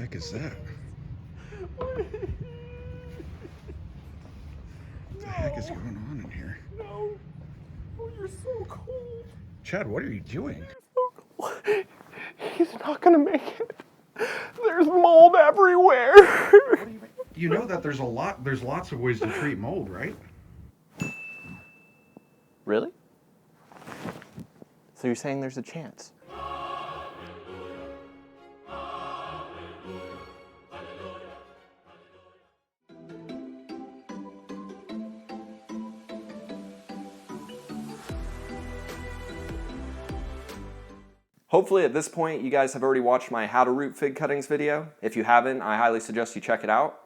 heck is that? What the heck is going on in here? No. Oh, you're so cold. Chad, what are you doing? He's not gonna make it. There's mold everywhere. You know that there's lots of ways to treat mold, right? Really? So you're saying there's a chance? Hopefully at this point you guys have already watched my how to root fig cuttings video. If you haven't, I highly suggest you check it out.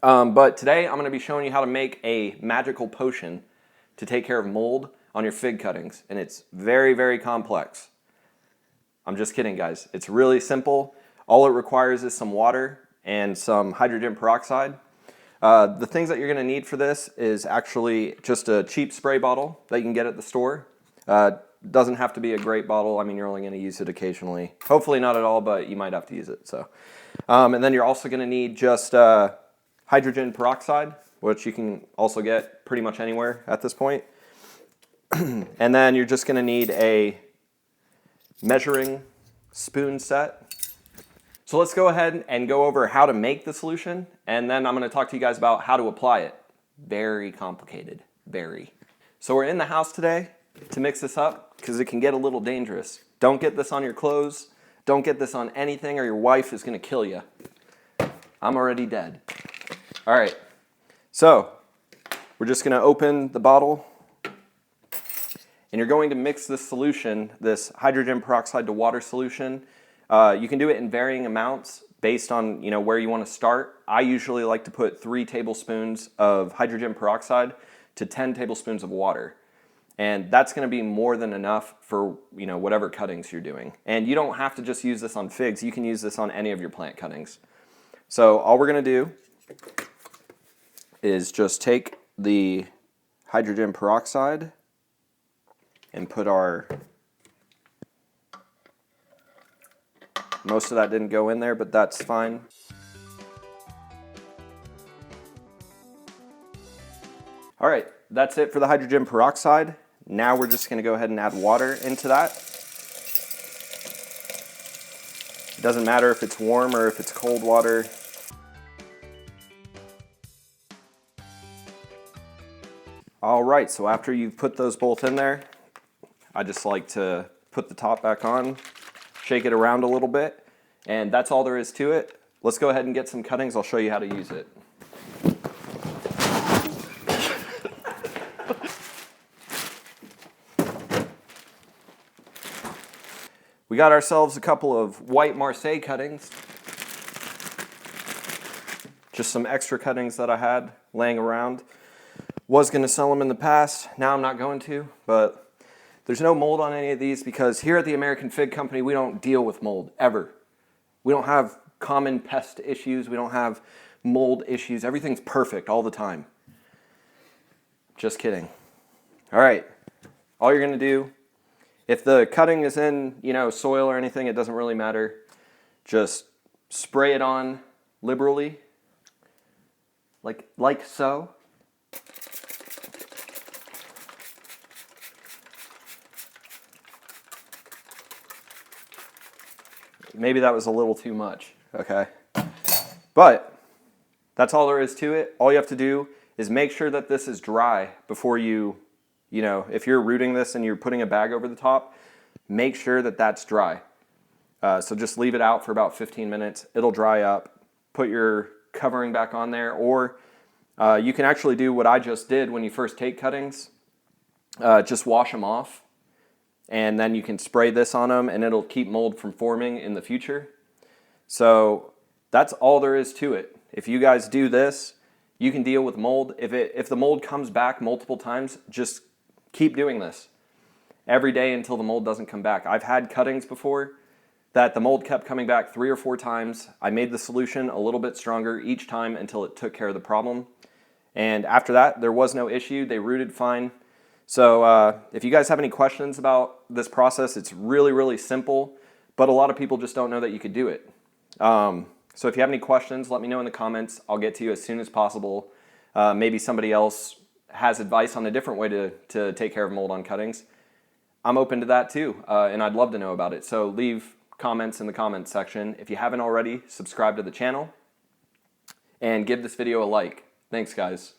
But today I'm going to be showing you how to make a magical potion to take care of mold on your fig cuttings. And it's very, very complex. I'm just kidding, guys. It's really simple. All it requires is some water and some hydrogen peroxide. The things that you're going to need for this is actually just a cheap spray bottle that you can get at the store. Doesn't have to be a great bottle. I mean, you're only going to use it occasionally. Hopefully not at all, but you might have to use it. So, and then you're also going to need just hydrogen peroxide, which you can also get pretty much anywhere at this point. And then you're just going to need a measuring spoon set. So let's go ahead and go over how to make the solution, and then I'm going to talk to you guys about how to apply it. Very complicated, very. So we're in the house today to mix this up because it can get a little dangerous. Don't get this on your clothes. Don't get this on anything or your wife is going to kill you. I'm already dead. All right, so we're just going to open the bottle and you're going to mix this solution, this hydrogen peroxide to water solution. You can do it in varying amounts based on where you want to start. I usually like to put 3 tablespoons of hydrogen peroxide to 10 tablespoons of water. And that's going to be more than enough for whatever cuttings you're doing. And you don't have to just use this on figs. You can use this on any of your plant cuttings. So all we're going to do is just take the hydrogen peroxide and put our... Most of that didn't go in there, but that's fine. All right, that's it for the hydrogen peroxide. Now we're just going to go ahead and add water into that. It doesn't matter if it's warm or if it's cold water. All right, so after you've put those both in there, I just like to put the top back on, shake it around a little bit, and that's all there is to it. Let's go ahead and get some cuttings. I'll show you how to use it. We got ourselves a couple of white Marseille cuttings. Just some extra cuttings that I had laying around. Was going to sell them in the past. Now I'm not going to, but there's no mold on any of these because here at the American Fig Company, we don't deal with mold, ever. We don't have common pest issues. We don't have mold issues. Everything's perfect all the time. Just kidding. All right, all you're going to do, if the cutting is in, soil or anything, it doesn't really matter. Just spray it on liberally, like so. Maybe that was a little too much, okay? But that's all there is to it. All you have to do is make sure that this is dry before if you're rooting this and you're putting a bag over the top, make sure that that's dry. So just leave it out for about 15 minutes. It'll dry up. Put your covering back on there, or you can actually do what I just did when you first take cuttings. Just wash them off, and then you can spray this on them, and it'll keep mold from forming in the future. So that's all there is to it. If you guys do this, you can deal with mold. If the mold comes back multiple times, just keep doing this every day until the mold doesn't come back. I've had cuttings before that the mold kept coming back 3 or 4 times. I made the solution a little bit stronger each time until it took care of the problem. And after that, there was no issue. They rooted fine. So if you guys have any questions about this process, it's really, really simple, but a lot of people just don't know that you could do it. So if you have any questions, let me know in the comments. I'll get to you as soon as possible. Maybe somebody else has advice on a different way to take care of mold on cuttings. I'm open to that too, and I'd love to know about it. So leave comments in the comments section. If you haven't already, subscribe to the channel and give this video a like. Thanks, guys.